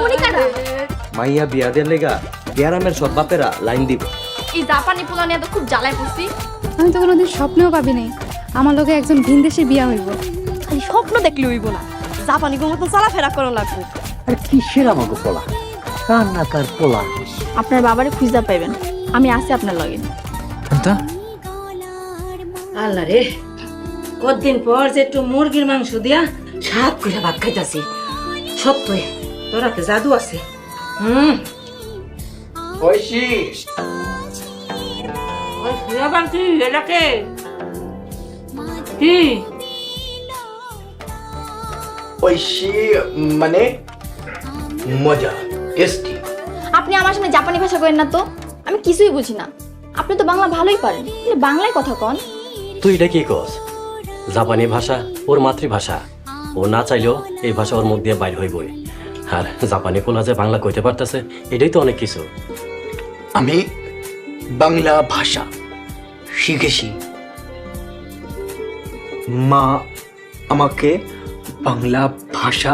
উনি কারা? মাইয়া বিয়া দেন লেগা গ্রামের সব বাপেরা লাইন দিব। এই জাপানি পোলা নিয়ে তো খুব জ্বালায় পড়ছি। আমি তো কোনোদিন স্বপ্নেও ভাবি নাই আমার লগে একজন ভিনদেশে বিয়া হইব। খালি স্বপ্ন দেখলে হইব না, জাপানি গো মতো চলাফেরা করা লাগবে। আর কিসের আমাকে পোলা, কার না কার পোলা। আপনার বাবারে খুঁজা পাইবেন, আমি আছি আপনার লগে। আল্লাহ রে, কতদিন পর যে একটু মুরগির মাংস দিয়া সাত করে ভাত খাইতাছি। সত্যই তোরাতে জাদু আছে। ঐশী ওই আবার কি এলাকে কি ঐশী মানে মজা টেস্টি। আপনি আমার সামনে জাপানি ভাষা করেন না তো, আমি কিছুই বুঝি না। আপনি তো বাংলা ভালোই পারেন, কিন্তু বাংলায় কথা কন। তুই এটা কি কস? জাপানি ভাষা ওর মাতৃভাষা, ও না চাইলেও এই ভাষা ওর মুখ দিয়ে বাইর হইবই। আর জাপানি পোলা যে বাংলা কইতে পারতেছে এটাই তো অনেক কিছু। আমি বাংলা ভাষা শিখেছি, মা আমাকে বাংলা ভাষা